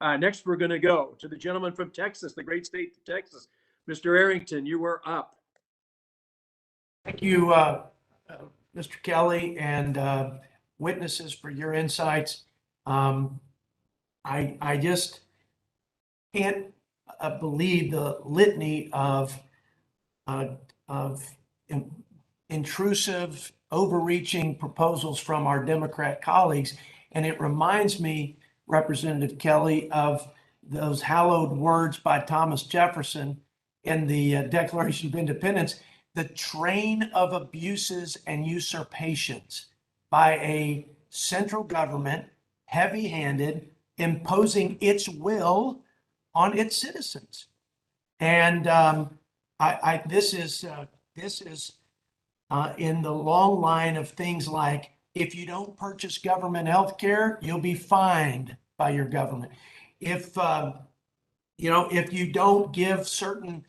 Next, we're going to go to the gentleman from Texas, the great state of Texas. Mr. Arrington, you are up. Thank you, Mr. Kelly, and witnesses for your insights. I just can't believe the litany of intrusive, overreaching proposals from our Democrat colleagues. And it reminds me, Representative Kelly, of those hallowed words by Thomas Jefferson in the Declaration of Independence: the train of abuses and usurpations by a central government, heavy-handed, imposing its will on its citizens. And this is in the long line of things like, if you don't purchase government health care, you'll be fined by your government. If you don't give certain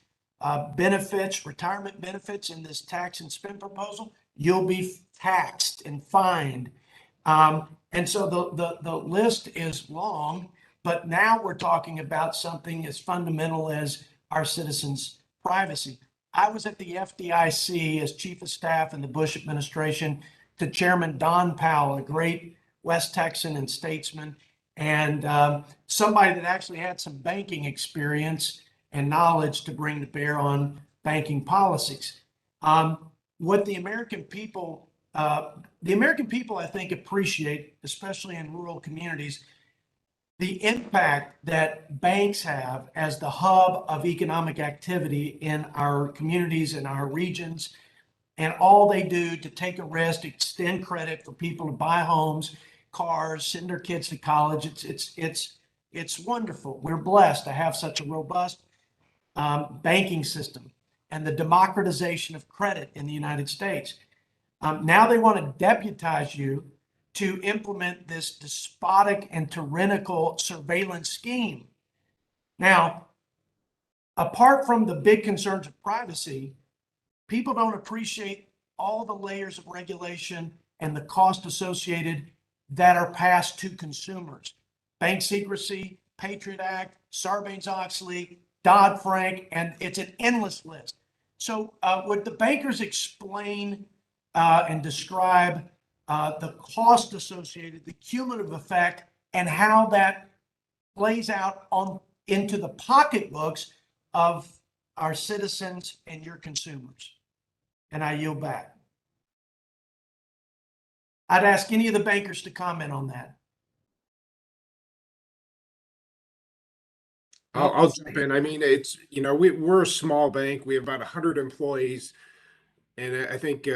benefits, retirement benefits in this tax and spend proposal, you'll be taxed and fined. And so the list is long, but now we're talking about something as fundamental as our citizens' privacy. I was at the FDIC as chief of staff in the Bush administration to Chairman Don Powell, a great West Texan and statesman, and somebody that actually had some banking experience and knowledge to bring to bear on banking policies. What the American people, I think, appreciate, especially in rural communities, the impact that banks have as the hub of economic activity in our communities and our regions, and all they do to take a risk, extend credit for people to buy homes, cars, send their kids to college. It's wonderful. We're blessed to have such a robust banking system and the democratization of credit in the United States. Now they want to deputize you to implement this despotic and tyrannical surveillance scheme. Now, apart from the big concerns of privacy, people don't appreciate all the layers of regulation and the cost associated that are passed to consumers. Bank secrecy, Patriot Act, Sarbanes-Oxley, Dodd-Frank, and it's an endless list. So would the bankers explain and describe the cost associated, the cumulative effect, and how that plays out into the pocketbooks of our citizens and your consumers? And I yield back. I'd ask any of the bankers to comment on that. I'll jump in. I mean, it's, we're a small bank. We have about 100 employees. And I think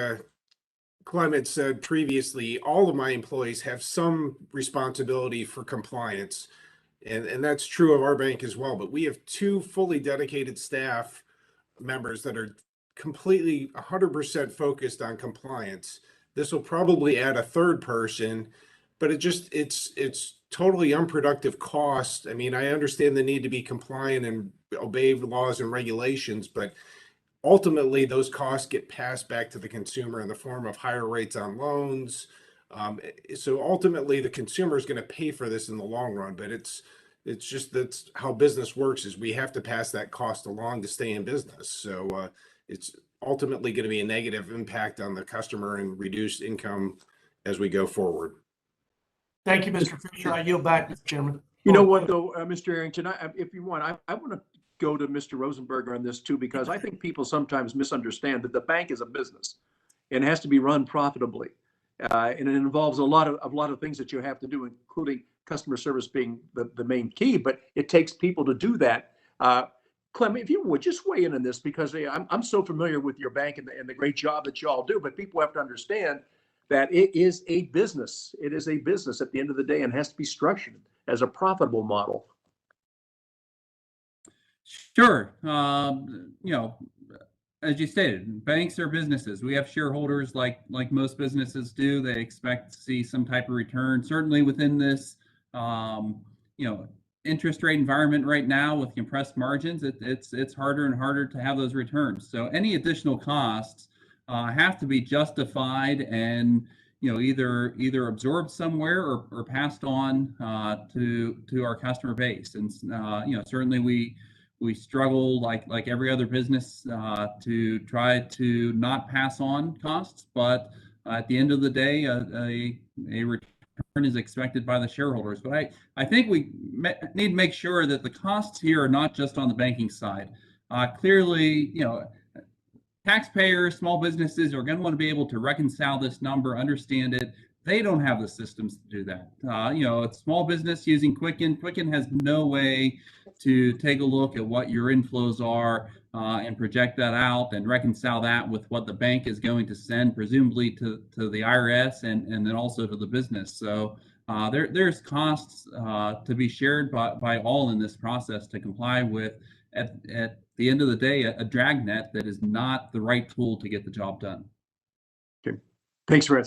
Clement said previously, all of my employees have some responsibility for compliance. And that's true of our bank as well. But we have 2 fully dedicated staff members that are completely 100% focused on compliance. This will probably add a 3rd person, but it's totally unproductive cost. I mean, I understand the need to be compliant and obey laws and regulations, but ultimately those costs get passed back to the consumer in the form of higher rates on loans. So ultimately the consumer is going to pay for this in the long run, but it's just, that's how business works, is we have to pass that cost along to stay in business. So it's ultimately going to be a negative impact on the customer and reduced income as we go forward. Thank you, Mr. Fisher. I yield back, Mr. Chairman. You know what, though, Mr. Arrington, if you want, I want to go to Mr. Rosenberger on this too, because I think people sometimes misunderstand that the bank is a business and has to be run profitably, and it involves a lot of things that you have to do, including customer service being the main key. But it takes people to do that. Clem, if you would just weigh in on this, because I'm so familiar with your bank and the great job that you all do, but people have to understand that it is a business. It is a business at the end of the day, and has to be structured as a profitable model. Sure. As you stated, banks are businesses. We have shareholders like most businesses do. They expect to see some type of return. Certainly within this, interest rate environment right now with compressed margins, it's harder and harder to have those returns. So any additional costs have to be justified and either absorbed somewhere or passed on to our customer base. And certainly we struggle like every other business to try to not pass on costs, but at the end of the day, a return is expected by the shareholders. But I think we need to make sure that the costs here are not just on the banking side. Clearly, taxpayers, small businesses are going to want to be able to reconcile this number, understand it. They don't have the systems to do that. A small business using Quicken has no way to take a look at what your inflows are and project that out and reconcile that with what the bank is going to send, presumably to the IRS and then also to the business. So there's costs to be shared by all in this process to comply with. At the end of the day, a dragnet that is not the right tool to get the job done. Okay. Thanks, Fred.